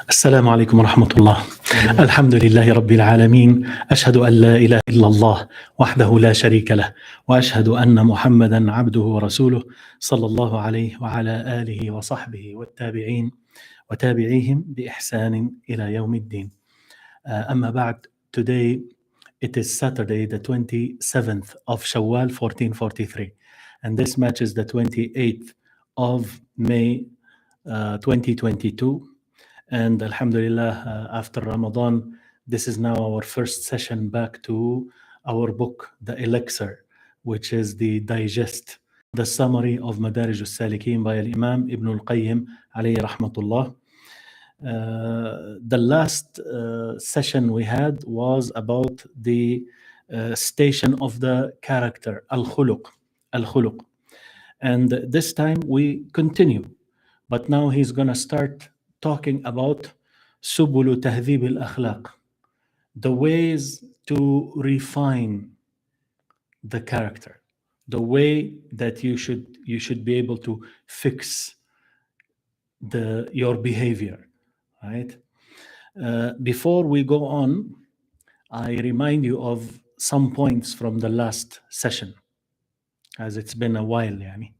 السلام عليكم ورحمة الله. الحمد لله رب العالمين، أشهد أن لا إله إلا الله وحده لا شريك له، وأشهد أن محمدا عبده ورسوله صلى الله عليه وعلى آله وصحبه والتابعين وتابعيهم بإحسان إلى يوم الدين. أما بعد, today it is Saturday the 27th of Shawwal 1443, and this matches the 28th of May 2022. And Alhamdulillah, after Ramadan, this is now our first session back to our book, the Elixir, which is the digest, the summary of Madaarij as-Salikeen by Imam Ibn al-Qayyim alayhi rahmatullah. The last session we had was about the station of the character, al-Khuluq. And this time we continue, but now he's going to start talking about subulu tahdhib al-akhlaq, the ways to refine the character, the way that you should be able to fix your behavior, right? Before we go on, I remind you of some points from the last session, as it's been a while, yani.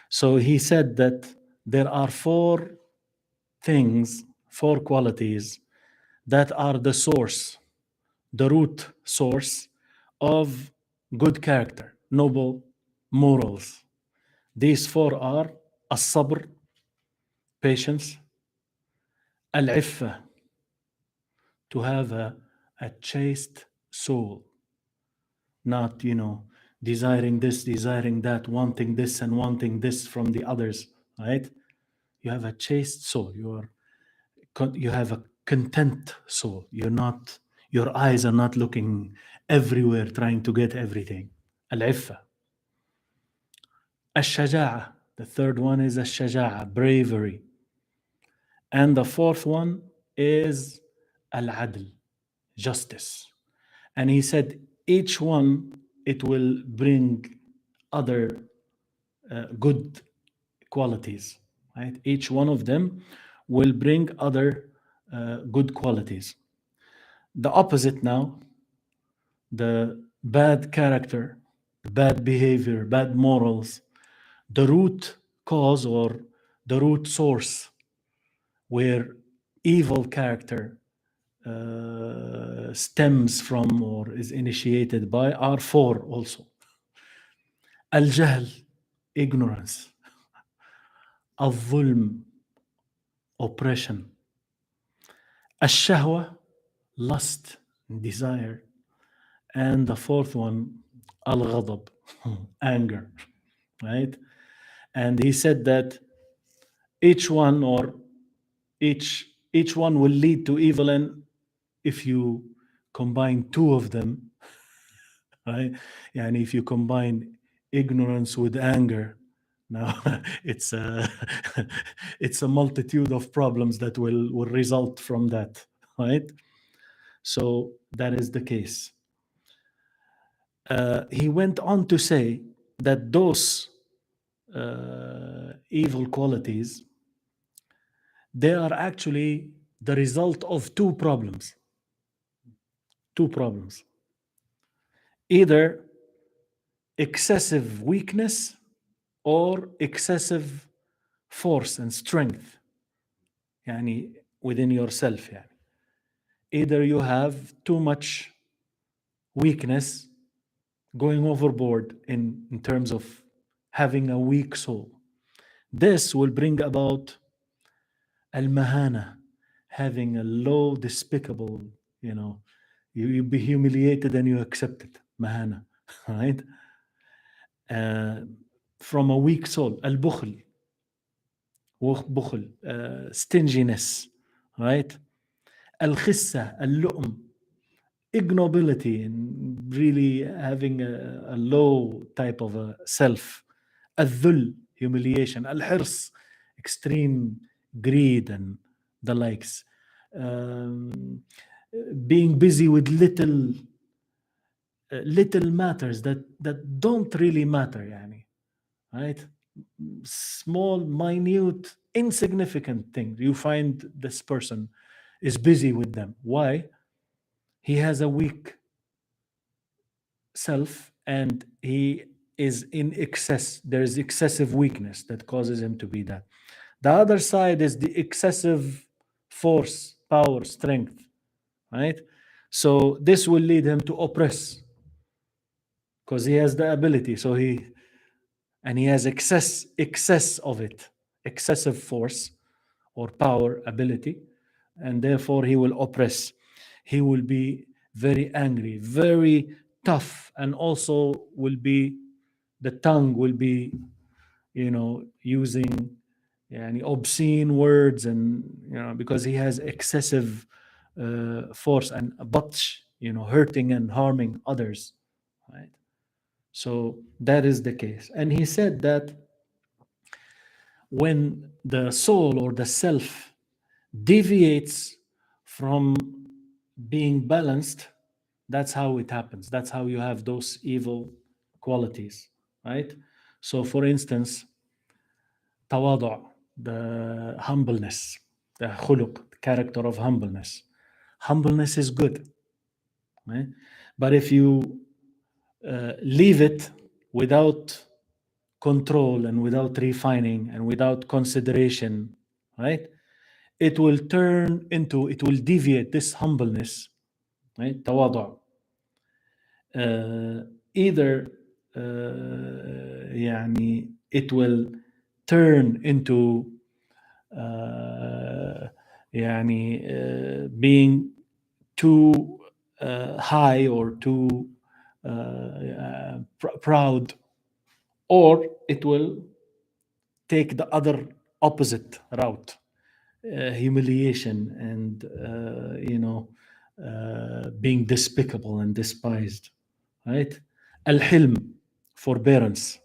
So he said that there are four qualities that are the source, the root source of good character, noble morals. These four are as-sabr, patience, al-iffa, to have a chaste soul, not, desiring this, desiring that, wanting this and wanting this from the others, right? You have a chaste soul. You have a content soul. Your eyes are not looking everywhere trying to get everything. Al-iffa. Al-shaja'a. The third one is al-shaja'a, bravery. And the fourth one is al-adl, justice. And he said each one, it will bring other good qualities, right? Each one of them will bring other good qualities. The opposite now, the bad character, bad behavior, bad morals, the root cause or the root source where evil character stems from or is initiated by are four also. Al-jahl, ignorance. Al-zulm, oppression. Al-shahwa, lust, desire. And the fourth one, al-ghadab, anger, right? And he said that each one will lead to evil, and if you combine two of them, right? And if you combine ignorance with anger, now it's a multitude of problems that will result from that, right? So that is the case. He went on to say that those evil qualities, they are actually the result of two problems. Either excessive weakness or excessive force and strength, yani within yourself. Yani. Either you have too much weakness, going overboard in terms of having a weak soul. This will bring about al-mahana, having a low, despicable, you be humiliated and you accept it, mahana, right? From a weak soul, al-bukhl, stinginess, right? Al-khissa, al-lu'm, ignobility, and really having a low type of a self. Al-dhul, humiliation. Al-hirs, extreme greed and the likes. Being busy with little matters that don't really matter, yani, right? small, minute, insignificant thing. You find this person is busy with them. Why? He has a weak self and he is in excess. There is excessive weakness that causes him to be that. The other side is the excessive force, power, strength, right? So this will lead him to oppress because he has the ability. So he has excess of it, excessive force or power, ability, and therefore he will oppress. He will be very angry, very tough, and also will be the tongue will be, using obscene words, and because he has excessive force and batsh, hurting and harming others, right? So that is the case. And he said that when the soul or the self deviates from being balanced, that's how it happens. That's how you have those evil qualities, right? So, for instance, tawadu', the humbleness, the khuluq, the character of humbleness. Humbleness is good, right? But if you leave it without control and without refining and without consideration, right? It will deviate this humbleness, right? Tawadu'. Either it will turn into being too high or too proud, or it will take the other opposite route, humiliation and being despicable and despised, right? Al-Hilm, forbearance,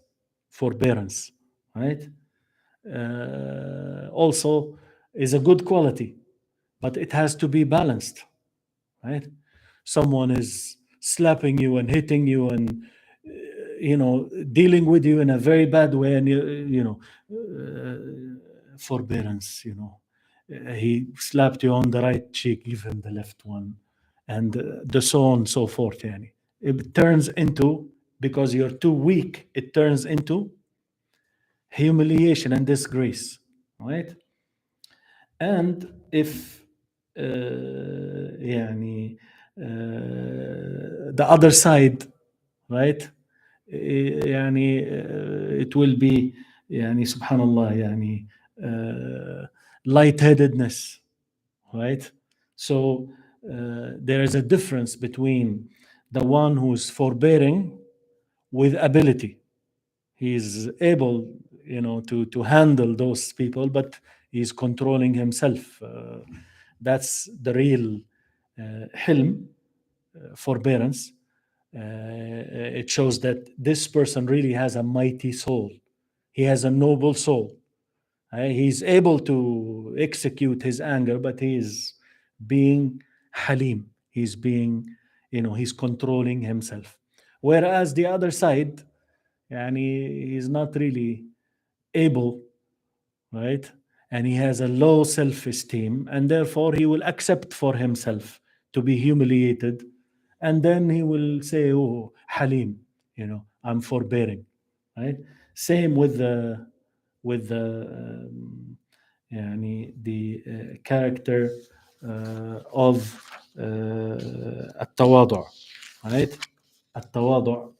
right? Also is a good quality, but it has to be balanced, right? Someone is slapping you and hitting you and dealing with you in a very bad way, and forbearance, he slapped you on the right cheek, give him the left one, and the so on and so forth. Yani. It turns into, because you're too weak, it turns into humiliation and disgrace, right? And if the other side, right, it will be subhanallah, lightheadedness, right? So there is a difference between the one who's forbearing with ability. He's able, to handle those people, but he's controlling himself. That's the real hilm, forbearance. It shows that this person really has a mighty soul. He has a noble soul. He's able to execute his anger, but he is being halim. He's being, he's controlling himself. Whereas the other side, he's not really able, right? And he has a low self-esteem, and therefore he will accept for himself to be humiliated, and then he will say, "Oh, Halim, I'm forbearing." Right? Same with the character of التواضع, right? التواضع,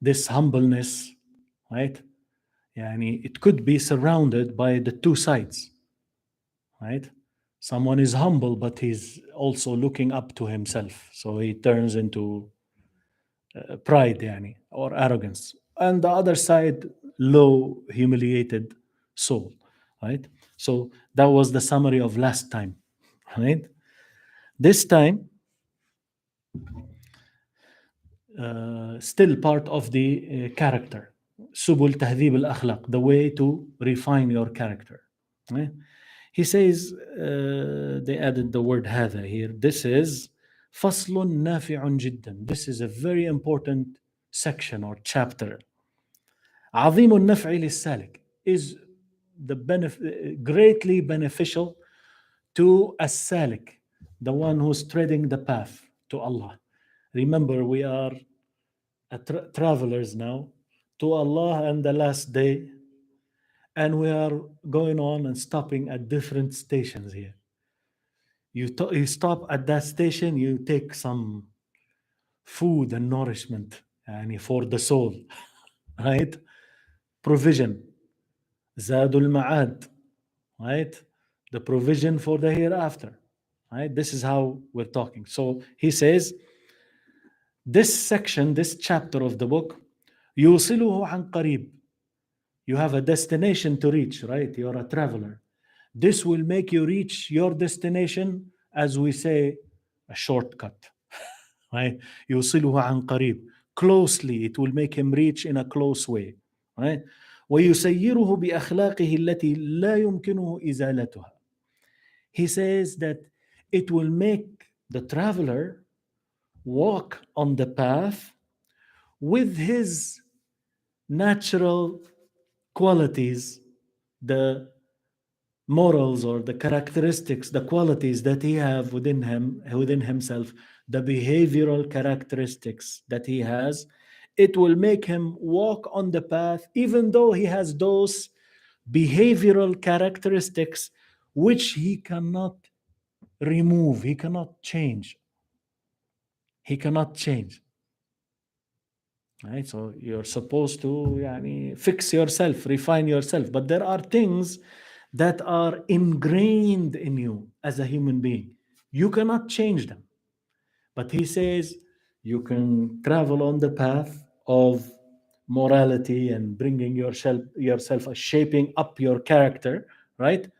this humbleness, right? It could be surrounded by the two sides, right? Someone is humble, but he's also looking up to himself, so he turns into pride, or arrogance. And the other side, low, humiliated soul, right? So that was the summary of last time, right? This time, still part of the character, subul tahdhib al-akhlaq, the way to refine your character, right? He says, they added the word هذا here. This is فصل نافع جدا. This is a very important section or chapter. عظيم النفع للسالك is the greatly beneficial to as-Salik, the one who's treading the path to Allah. Remember, we are travelers now to Allah and the last day, and we are going on and stopping at different stations here. You stop at that station, you take some food and nourishment for the soul, right? Provision, zadul ma'ad, right? The provision for the hereafter, right? This is how we're talking. So he says, this section, this chapter of the book, يوصله عن قريب. You have a destination to reach, right? You're a traveler. This will make you reach your destination, as we say, a shortcut, right? يوصله عن قريب. Closely, it will make him reach in a close way, right? ويسيره بأخلاقه التي لا يمكنه إزالتها. He says that it will make the traveler walk on the path with his natural qualities, the morals or the characteristics, the qualities that he have within himself, the behavioral characteristics that he has. It will make him walk on the path even though he has those behavioral characteristics which he cannot remove, he cannot change. He cannot change. Right? So you're supposed to fix yourself, refine yourself. But there are things that are ingrained in you as a human being. You cannot change them. But he says you can travel on the path of morality and bringing yourself shaping up your character, right?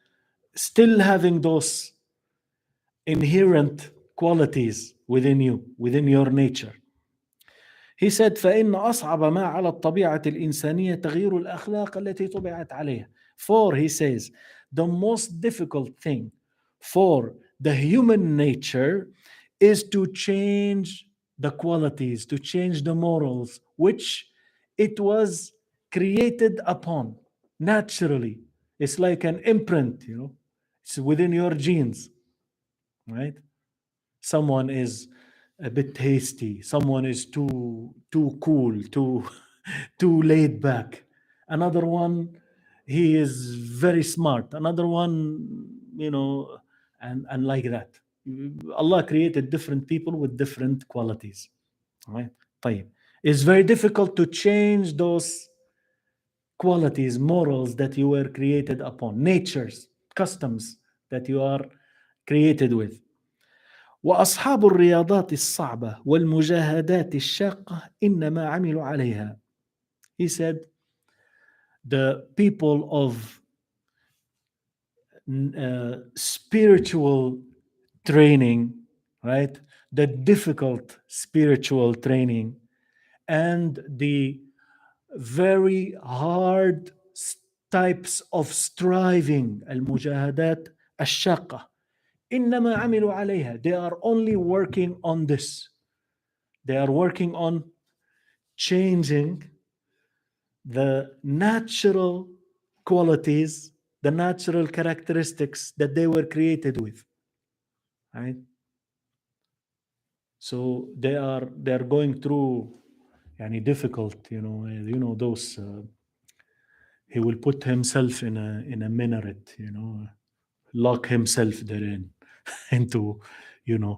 Still having those inherent qualities within you, within your nature. He said, فإن أصعب ما على الطبيعة الإنسانية تغيير الأخلاق التي طبعت عليها. For, he says, the most difficult thing for the human nature is to change the qualities, to change the morals, which it was created upon naturally. It's like an imprint, it's within your genes, right? Someone is a bit hasty, someone is too cool, too laid back. Another one, he is very smart. Another one, and like that. Allah created different people with different qualities. Right? طيب. It's very difficult to change those qualities, morals that you were created upon, natures, customs that you are created with. وأصحاب الرياضات الصعبة والمجاهدات الشاقة إنما عملوا عليها. He said, the people of spiritual training, right? The difficult spiritual training and the very hard types of striving, المجاهدات الشاقة. إنما عملوا عليها. They are only working on this. They are working on changing the natural qualities, the natural characteristics that they were created with. Right? So they are going through difficult, those he will put himself in a minaret, lock himself therein into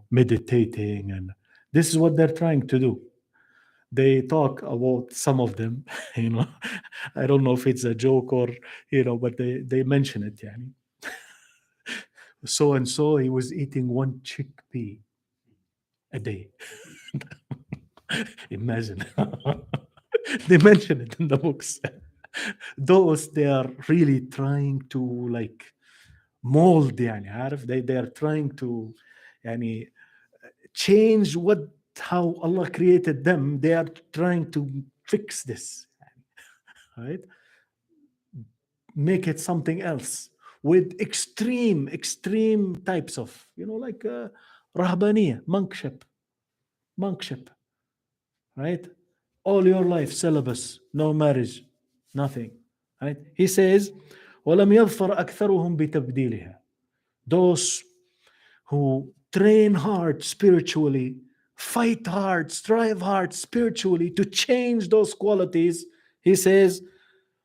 meditating, and this is what they're trying to do. They talk about some of them, I don't know if it's a joke or but they mention it. So and so, he was eating one chickpea a day. Imagine. They mention it in the books. Those, they are really trying to mold, they are trying to change how Allah created them. They are trying to fix this, right? Make it something else with extreme types of rahbaniya, monkship, right? All your life celibate, no marriage, Nothing. Right? He says, وَلَمْ يَظْفَرْ أَكْثَرُهُمْ بِتَبْدِيلِهَا. Those who train hard spiritually, fight hard, strive hard spiritually to change those qualities, he says,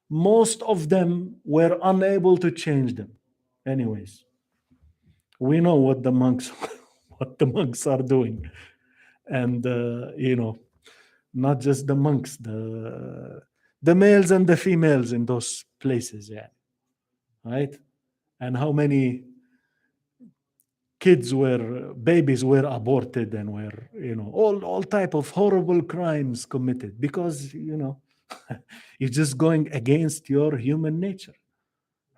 most of them were unable to change them. Anyways, we know what the monks what the monks are doing. And not just the monks, the males and the females in those places, yeah. Right? And how many babies were aborted, and were, all type of horrible crimes committed, because you're just going against your human nature,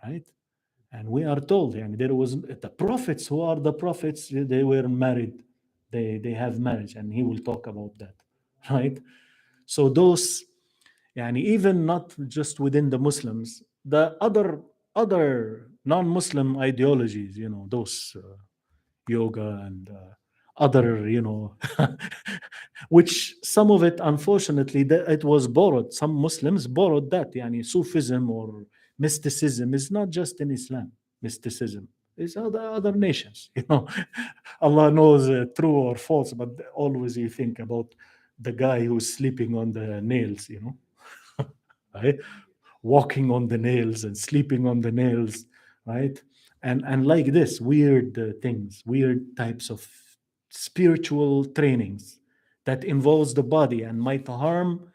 right? And we are told, and there was the prophets. Who are the prophets? They were married. They have marriage, and he will talk about that, right? So those, even not just within the Muslims, the other non-Muslim ideologies, those yoga and other, which some of it, unfortunately, it was borrowed. Some Muslims borrowed that. Sufism or mysticism is not just in Islam. Mysticism is other nations. Allah knows true or false, but always you think about the guy who's sleeping on the nails, right? Walking on the nails and sleeping on the nails, right? And like this, weird things, weird types of spiritual trainings that involves the body and might harm,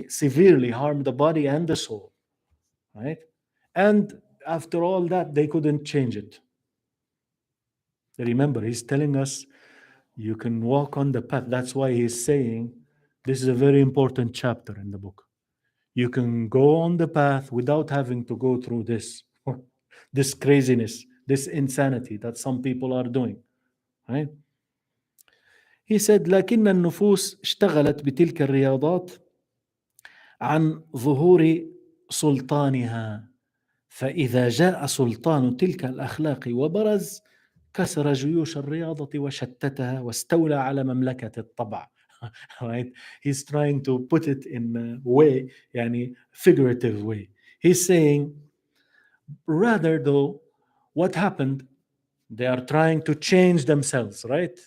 severely harm the body and the soul, right? And after all that, they couldn't change it. Remember, he's telling us you can walk on the path. That's why he's saying this is a very important chapter in the book. You can go on the path without having to go through this, this craziness, this insanity that some people are doing, right? He said, لكن النفوس اشتغلت بتلك الرياضات عن ظهور سلطانها، فإذا جاء سلطان تلك الأخلاق وبرز كسر جيوش الرياضة وشتتها واستولى على مملكة الطبع. Right? He's trying to put it in a way, figurative way. He's saying, rather though, what happened? They are trying to change themselves, right?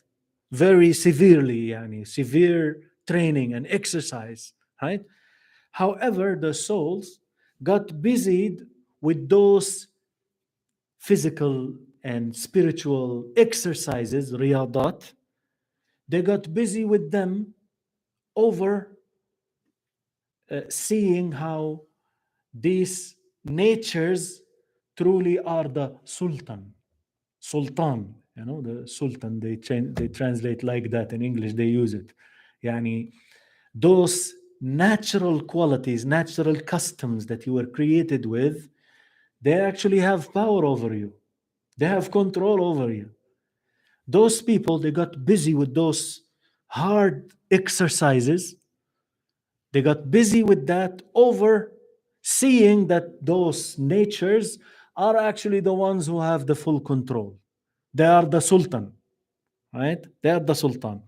Very severely, severe training and exercise, right? However, the souls got busied with those physical and spiritual exercises, riyadat. They got busy with them over seeing how these natures truly are the sultan. The sultan, they translate like that in English, they use it. Those natural qualities, natural customs that you were created with, they actually have power over you. They have control over you. Those people, they got busy with those hard exercises. They got busy with that over seeing that those natures are actually the ones who have the full control. They are the sultan, right? They are the sultan.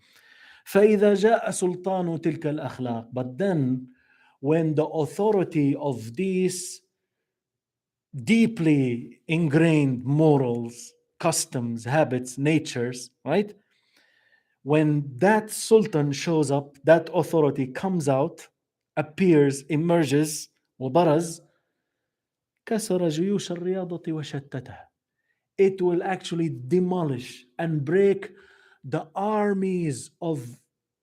فإذا جاء سلطان تلك الأخلاق. But then, when the authority of these deeply ingrained morals, customs, habits, natures, right? When that sultan shows up, that authority comes out, appears, emerges, وبرز كسر جيوش الرياضة وشتتها. It will actually demolish and break the armies of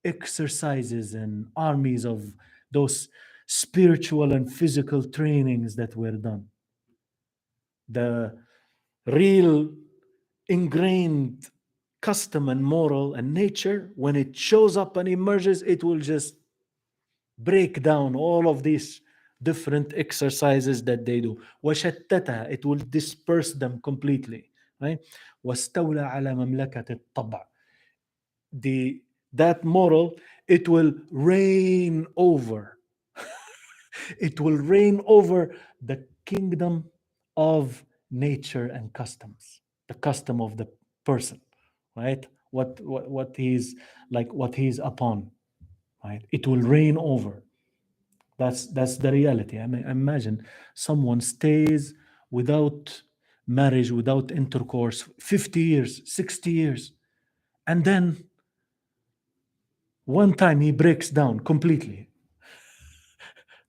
exercises and armies of those spiritual and physical trainings that were done. The real ingrained custom and moral and nature, when it shows up and emerges, it will just break down all of these different exercises that they do. وشتتها, it will disperse them completely, right? واستولى على مملكة الطبع. That moral, it will reign over. It will reign over the kingdom of nature and customs, the custom of the person, right? What he's upon, right? It will reign over. That's the reality. I mean, imagine someone stays without marriage, without intercourse, 50 years, 60 years, and then one time he breaks down completely,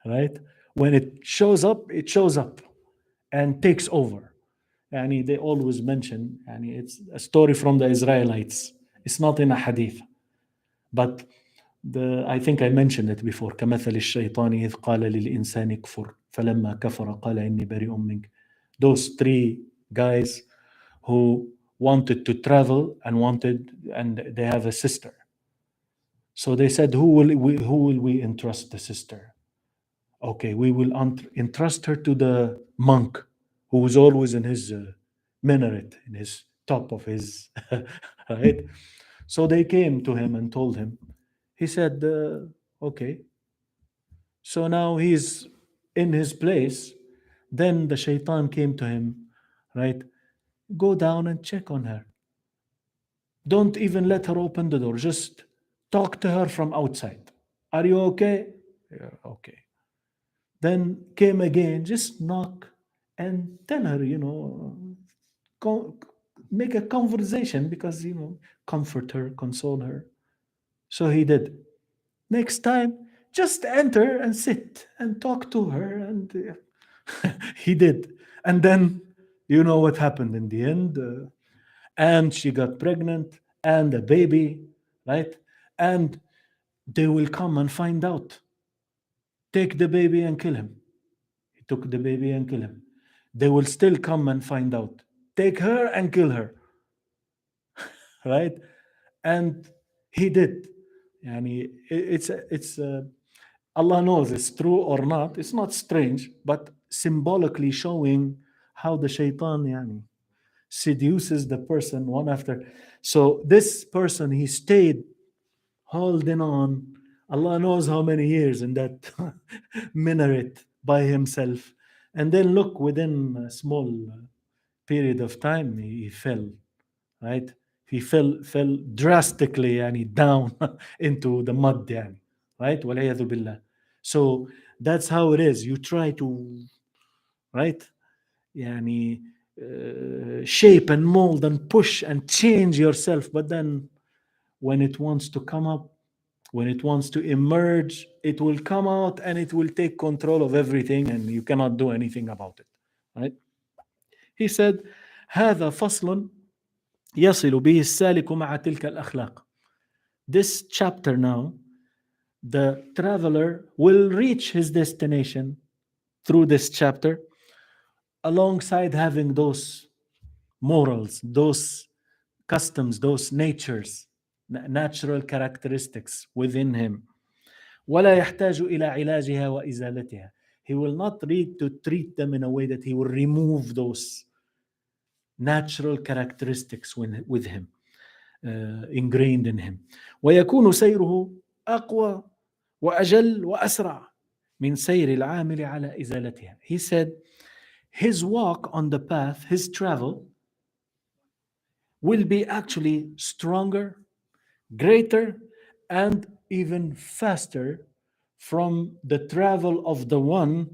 right? When it shows up and takes over. And they always mention, and it's a story from the Israelites. It's not in a hadith, but I think I mentioned it before. كمثل الشيطان إذ قال للإنسان كفر فلما كفر قال إني بريء منك. Those three guys who wanted to travel and they have a sister. So they said, who will we entrust the sister? Okay, we will entrust her to the monk who was always in his minaret, in his top of his, right? So they came to him and told him. He said, okay. So now he's in his place. Then the shaitan came to him, right? Go down and check on her. Don't even let her open the door. Just talk to her from outside. Are you okay? Yeah, okay. Then came again, just knock and tell her, make a conversation because, comfort her, console her. So he did. Next time, just enter and sit and talk to her. And he did. And then, you know what happened in the end? And she got pregnant and a baby, right? And they will come and find out. Take the baby and kill him. He took the baby and killed him. They will still come and find out. Take her and kill her. Right? And he did. Yani it's Allah knows it's true or not. It's not strange, but symbolically showing how the shaitan seduces the person one after. So this person, he stayed holding on. Allah knows how many years in that minaret by himself. And then look, within a small period of time, he fell, right? He fell drastically down into the mud, right? وَالْعِيَذُ بِاللَّهِ. So that's how it is. You try to, right? Shape and mold and push and change yourself, but then when it wants to come up, when it wants to emerge, it will come out and it will take control of everything and you cannot do anything about it, right? He said, هذا فصل يصل به السالك مع تلك الأخلاق. This chapter now, the traveler will reach his destination through this chapter alongside having those morals, those customs, those natures, natural characteristics within him. ولا يحتاج إلى علاجها وإزالتها. He will not need to treat them in a way that he will remove those natural characteristics with him, ingrained in him. ويكون سيره أقوى وأجل وأسرع من سير العامل على إزالتها. He said his walk on the path, his travel, will be actually stronger, greater, and even faster from the travel of the one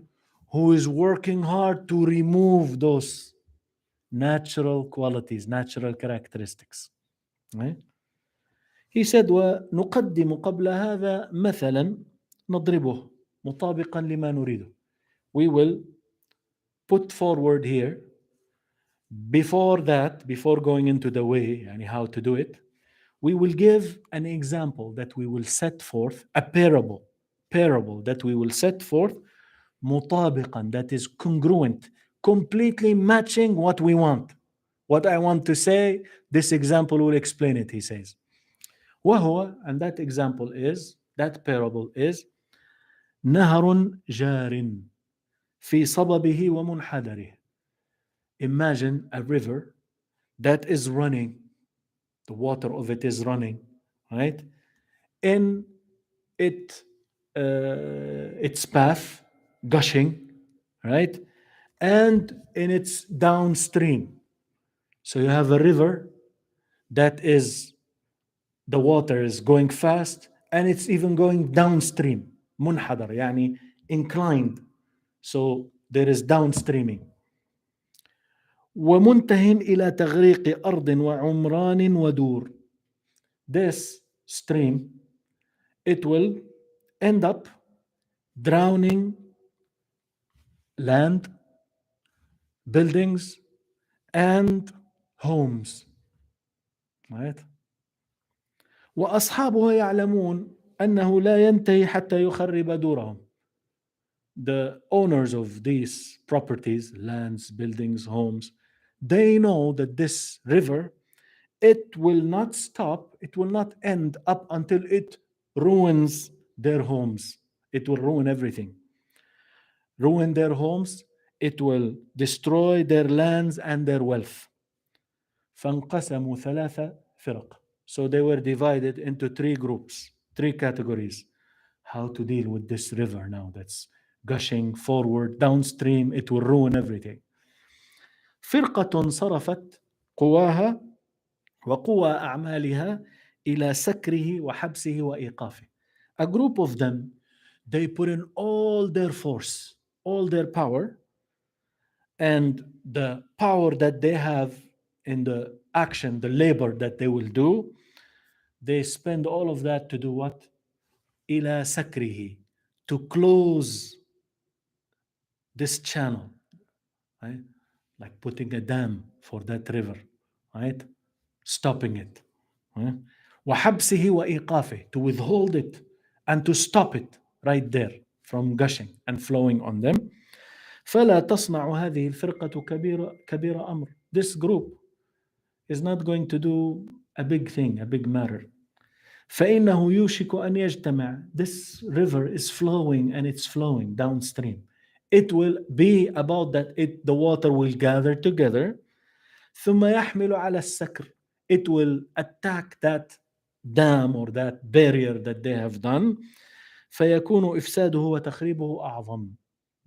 who is working hard to remove those natural qualities, natural characteristics. Right? He said, وَنُقَدِّمُ قَبْلَ هَذَا مَثَلًا نَضْرِبُهُ مُطَابِقًا لِمَا نُرِيدُ. We will put forward here, before that, before going into the way, how to do it, we will give an example that we will set forth, a parable that we will set forth, مطابقا, that is congruent, completely matching what we want. What I want to say, this example will explain it, he says. وهو, and that example is, that parable is, نهر جار في صببه ومنحدره. Imagine a river that is running, the water of it is running, right? In its path, gushing, right? And in its downstream. So you have a river that is, the water is going fast and it's even going downstream. منحدر, inclined, so there is downstreaming. ومنتهٍ إلى تغريق أرض وعمران ودور. This stream, it will end up drowning land, buildings, and homes. Right? وأصحابها يعلمون أنه لا ينتهي حتى يخرب دورهم. The owners of these properties, lands, buildings, homes, they know that this river, it will not stop, it will not end up until it ruins their homes. It will ruin everything. Ruin their homes, it will destroy their lands and their wealth. فانقسموا ثلاث فرق. So they were divided into three groups, three categories. How to deal with this river now that's gushing forward, downstream, it will ruin everything. فرقة صرفت قواها وقوى أعمالها إلى سكره وحبسه وإيقافه. A group of them, they put in all their force, all their power, and the power that they have in the action, the labor that they will do, they spend all of that to do what? إلى سكره, to close this channel, right? Like putting a dam for that river, right? Stopping it. Right? وحبسه وإيقافه, to withhold it and to stop it right there from gushing and flowing on them. فلا تصنع هذه الفرقة كبير أمر. This group is not going to do a big thing, a big matter. فإنه يوشك أن يجتمع. This river is flowing and it's flowing downstream. It will be about that the water will gather together. ثم يحمل على السكر. It will attack that dam or that barrier that they have done. فيكون إفساده وتخريبه أعظم.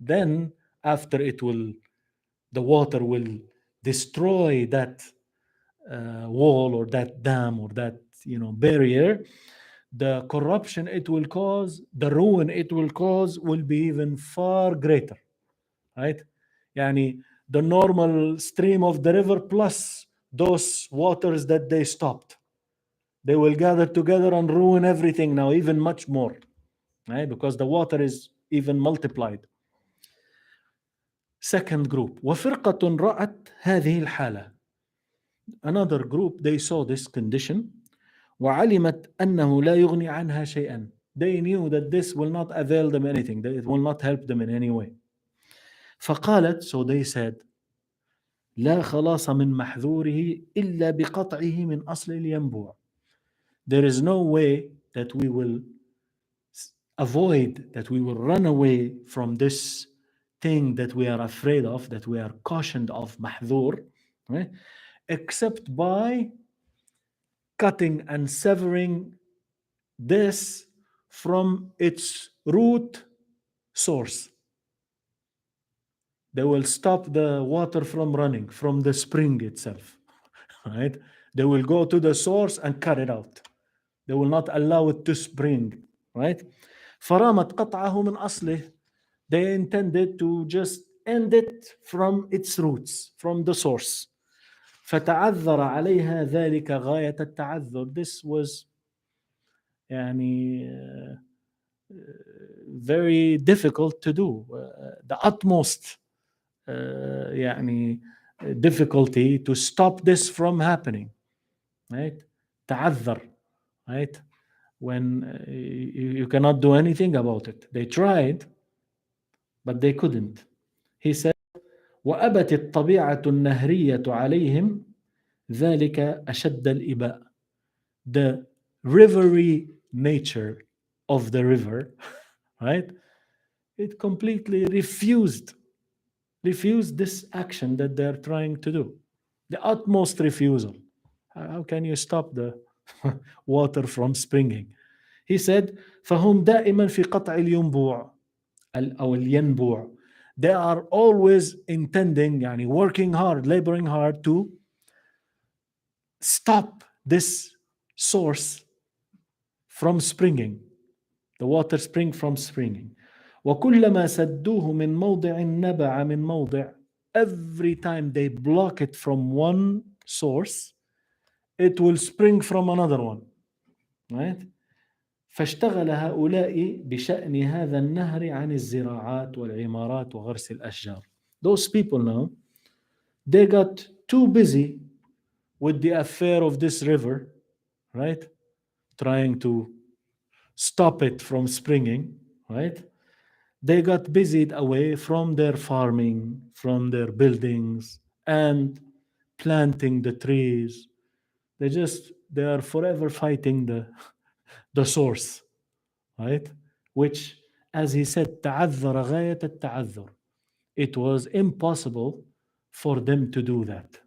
Then after the water will destroy that wall or that dam or that barrier, the corruption it will cause, the ruin it will cause will be even far greater, right? يعني the normal stream of the river plus those waters that they stopped, they will gather together and ruin everything now, even much more, right? Because the water is even multiplied. Second group, وفرقة رأت هذه الحالة. Another group, they saw this condition. وعلمت أنه لا يغني عنها شيئا. They knew that this will not avail them anything, that it will not help them in any way. فقالت, so they said, لا خلاص من محذوره إلا بقطعه من أصل الينبوع. There is no way that we will avoid, that we will run away from this thing that we are afraid of, that we are cautioned of, محذور, right? Except by cutting and severing this from its root source. They will stop the water from running from the spring itself, right? They will go to the source and cut it out. They will not allow it to spring, right? فرامت قطعه من أصله. They intended to just end it from its roots, from the source. فتعذر عليها ذلك غاية التعذر. This was very difficult to do. The utmost difficulty to stop this from happening, right? تعذر, right? When you cannot do anything about it. They tried, but they couldn't. He said, وأبت الطبيعة النهرية عليهم ذلك أشد الإباء. The rivery nature of the river, right? It completely refused this action that they're trying to do. The utmost refusal. How can you stop the water from springing? He said, فهم دائما في قطع الينبوع أو الينبوع. They are always intending, working hard, laboring hard to stop this source from springing, the water spring from springing. وكلما سدوه من موضع نبع من موضع. Every time they block it from one source, it will spring from another one. Right? فاشتغل هؤلاء بشأن هذا النهر عن الزراعات والعمارات وغرس الأشجار. Those people now, they got too busy with the affair of this river, right? Trying to stop it from springing, right? They got busied away from their farming, from their buildings, and planting the trees. They are forever fighting the source, right? Which, as he said, تعذر غاية التعذر. It was impossible for them to do that,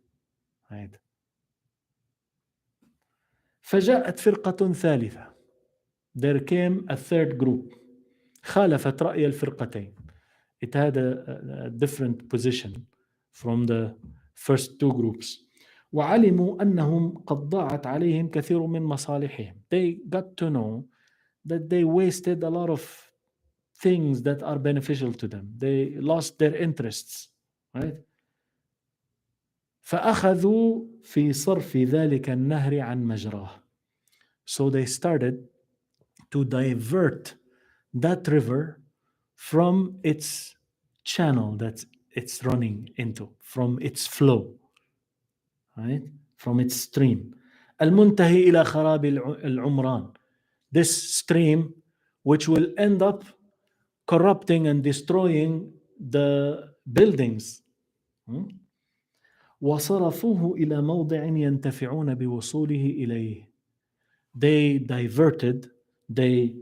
right? فجاءت فرقة ثالثة. There came a third group. خالفت رأي الفرقتين. It had a different position from the first two groups. وعلموا أنهم قد ضاعت عليهم كثير من مصالحهم. They got to know that they wasted a lot of things that are beneficial to them. They lost their interests, right? فأخذوا في صرف ذلك النهر عن مجراه. So they started to divert that river from its channel that it's running into, from its flow, right? From its stream. المنتهي إلى خراب العمران. This stream which will end up corrupting and destroying the buildings. وصرفوه إلى موضع ينتفعون بوصوله إليه. They diverted the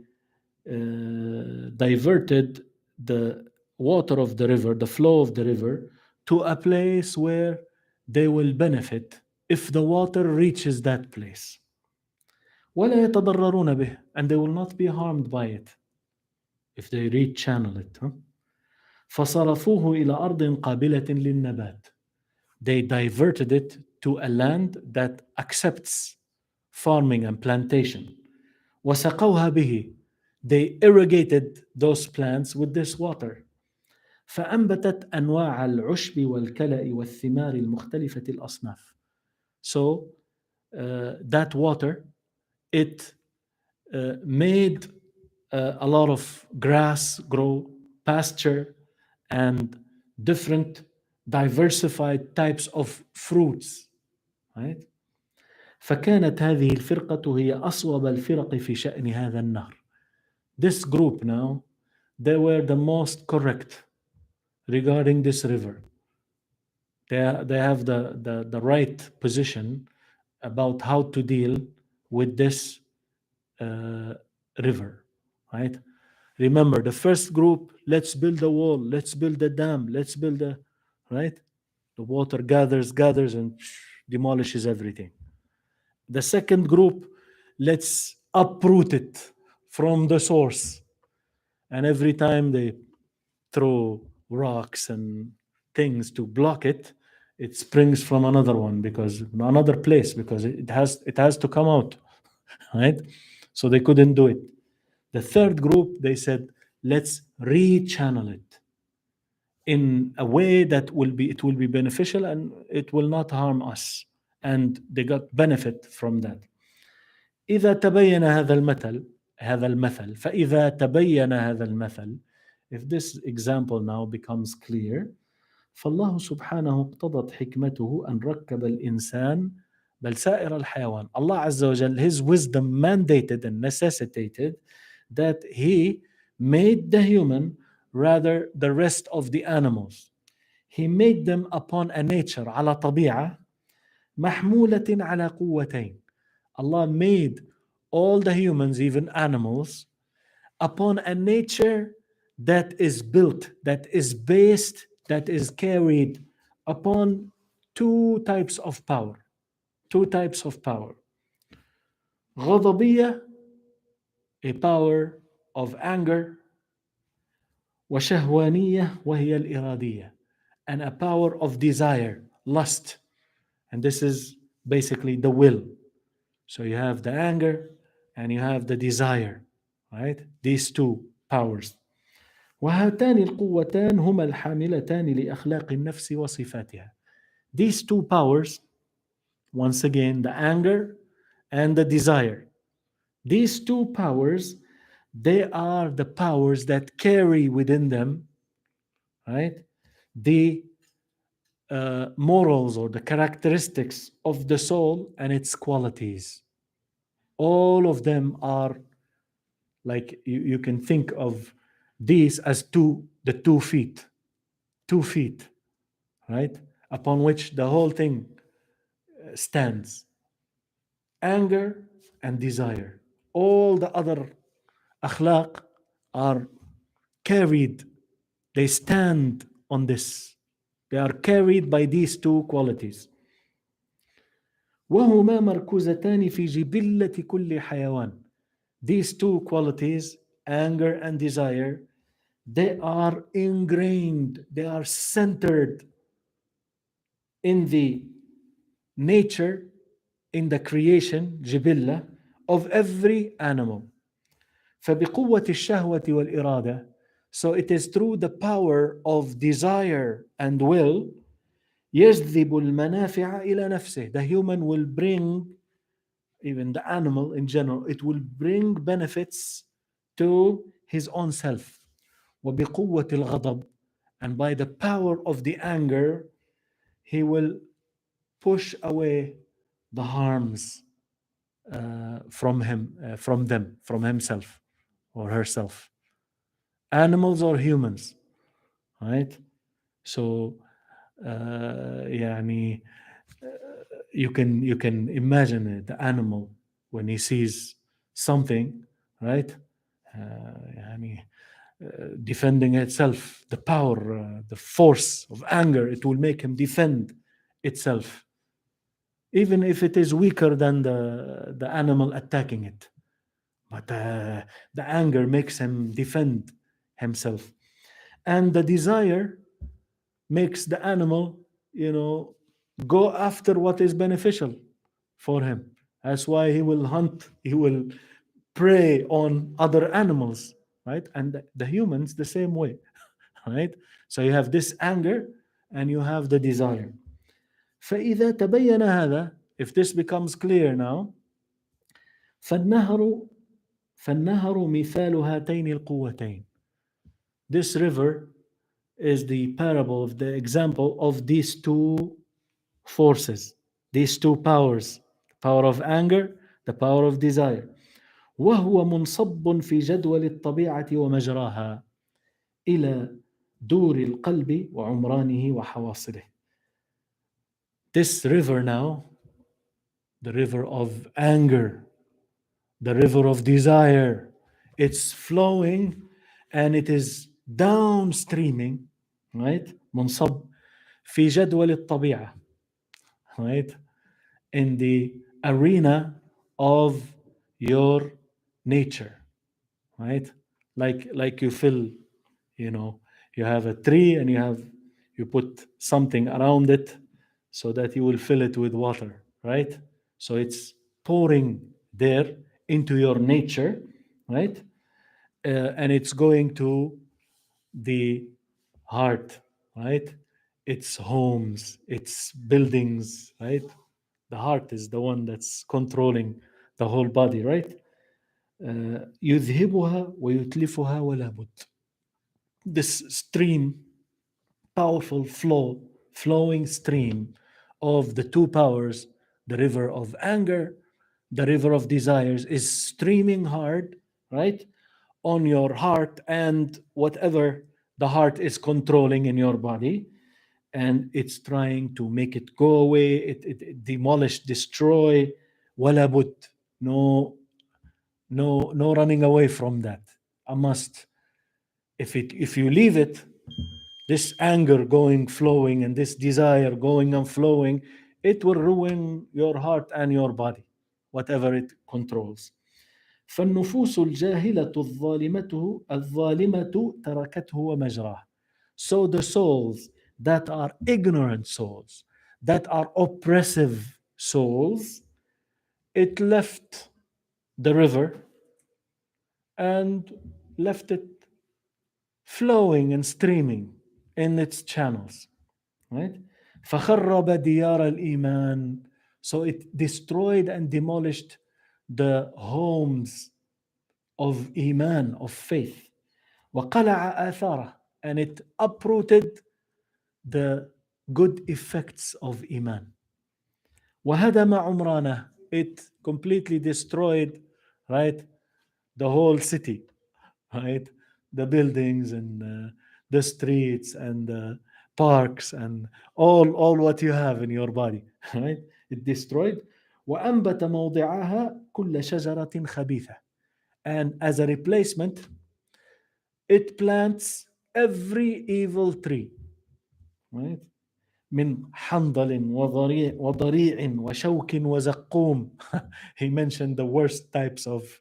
water of the river, the flow of the river, to a place where they will benefit if the water reaches that place. ولا يتضررون به, and they will not be harmed by it if they re-channel it. فصرفوه إلى أرض قابلة للنبات. They diverted it to a land that accepts farming and plantation. وسقوها به. They irrigated those plants with this water. فأنبتت أنواع العشب والكلأ والثمار المختلفة الأصناف. So that water, it made a lot of grass grow, pasture, and different diversified types of fruits, right? فكانت هذه الفرقة هي أصوب الفرق في شأن هذا النهر. This group now, they were the most correct regarding this river. They have the right position about how to deal with this river, right? Remember, the first group, let's build a wall, let's build a dam, let's build a, right? The water gathers and demolishes everything. The second group, let's uproot it from the source. And every time they throw rocks and things to block it, it springs from another one, because another place, because it has to come out, right? So they couldn't do it. The third group, they said, let's re-channel it in a way that it will be beneficial and it will not harm us. And they got benefit from that. إذا تبين هذا المثل فإذا تبين هذا المثل, if this example now becomes clear, فالله سبحانه اقتضت حكمته أن ركب الإنسان بل سائر الحيوان. Allah Azza wa Jal, His wisdom mandated and necessitated that He made the human, rather the rest of the animals. He made them upon a nature, على طبيعة محمولة على قوتين. Allah made all the humans, even animals, upon a nature that is built, that is based, that is carried upon two types of power. غضبية, a power of anger, وشهوانية وهي الإرادية, and a power of desire, lust. And this is basically the will. So you have the anger and you have the desire, right? These two powers. وهاتان القوتان هما الحاملتان لأخلاق النفس وصفاتها. These two powers, once again, the anger and the desire. These two powers, they are the powers that carry within them, right, the morals or the characteristics of the soul and its qualities. All of them are like you can think of these as the 2 feet, right, upon which the whole thing stands. Anger and desire. All the other akhlaq are carried, they stand on this. They are carried by these two qualities. وهما مركوزتان في جبلة كل حيوان. These two qualities, anger and desire, they are ingrained, they are centered in the nature, in the creation, جبلة, of every animal. فبقوة الشهوة والإرادة, so it is through the power of desire and will, يجذب المنافع إلى نفسه. The human will bring, even the animal in general, it will bring benefits to his own self. وبقوة الغضب, and by the power of the anger, he will push away the harms from them, from himself or herself. Animals or humans, right? So يعني you can imagine it, the animal when he sees something, right, يعني defending itself, the power, the force of anger, it will make him defend itself, even if it is weaker than the animal attacking it. But the anger makes him defend himself. And the desire makes the animal, go after what is beneficial for him. That's why he will hunt, he will prey on other animals, right? And the humans the same way, right? So you have this anger and you have the desire. فإذا تبين هذا, if this becomes clear now, فالنهر مثال هاتين القوتين. This river is the parable of the example of these two forces, these two powers, the power of anger, the power of desire. وهو منصب في جدول الطبيعة ومجراها إلى دور القلب وعمرانه وحواصله. This river now, the river of anger, the river of desire, it's flowing and it is downstreaming, right? منصب في جدول الطبيعة, right? In the arena of your nature, right? Like you fill, you have a tree and you put something around it so that you will fill it with water, right? So it's pouring there into your nature, right? And it's going to the heart, right? Its homes, its buildings, right? The heart is the one that's controlling the whole body, right? يذهبها ويتلفها ولا بد. This stream, powerful flowing stream of the two powers, the river of anger, the river of desires, is streaming hard, right, on your heart and whatever the heart is controlling in your body, and it's trying to make it go away, it demolish, destroy. ولا بد, no running away from that. I must. If you leave it, this anger flowing, and this desire going and flowing, it will ruin your heart and your body, whatever it controls. فالنفوس الجاهلة الظالمة تركته ومجراه. So the souls that are ignorant souls, that are oppressive souls, it left the river and left it flowing and streaming in its channels, right? فخرب ديار الإيمان. So it destroyed and demolished the homes of Iman, of faith. وقلع آثاره, and it uprooted the good effects of Iman. وهدم عمرانه, it completely destroyed, right, the whole city, right, the buildings and the streets and the parks and all what you have in your body, right? It destroyed. وأنبت موضعها كل شجرة خبيثة, and as a replacement it plants every evil tree, right? من حنظل وضريع وشوك وزقوم. He mentioned the worst types of,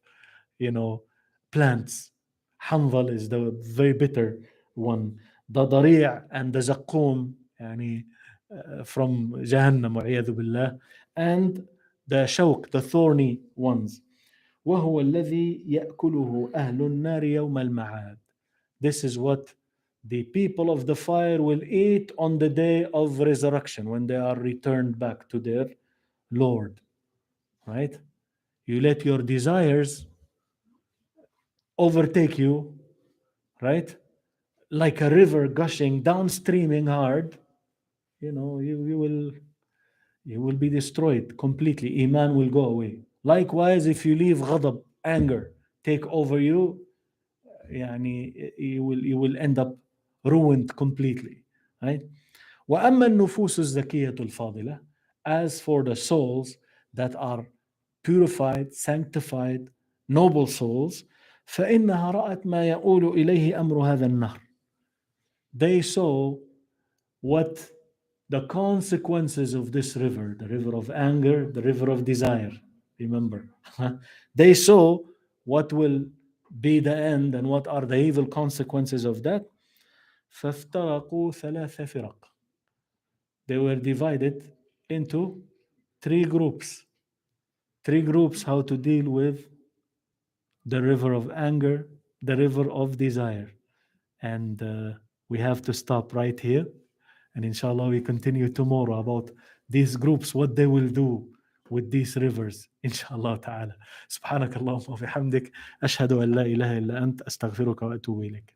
plants. حنظل is the very bitter one. The ضريع and the زقوم, يعني from جهنم والعياذ بالله. And the شوك, the thorny ones. وهو الذي يأكله أهل النار يوم المعاد. This is what the people of the fire will eat on the day of resurrection, when they are returned back to their Lord, right? You let your desires overtake you, right? Like a river gushing, downstreaming hard, you will be destroyed completely. Iman will go away. Likewise, if you leave ghadab, anger, take over you, you will end up ruined completely, right? وأما النفوس الزكية الفاضلة, as for the souls that are purified, sanctified, noble souls, فإنها رأت ما يؤول إليه أمر هذا النهر. They saw what the consequences of this river, the river of anger, the river of desire, remember. They saw what will be the end and what are the evil consequences of that. فافترقوا ثلاث فرق. They were divided into three groups. Three groups how to deal with the river of anger, the river of desire. And we have to stop right here. And inshallah, we continue tomorrow about these groups, what they will do with these rivers. Inshallah ta'ala. سبحانك اللهم وبحمدك أشهد أن لا إله إلا أنت أستغفرك وأتوب إليك.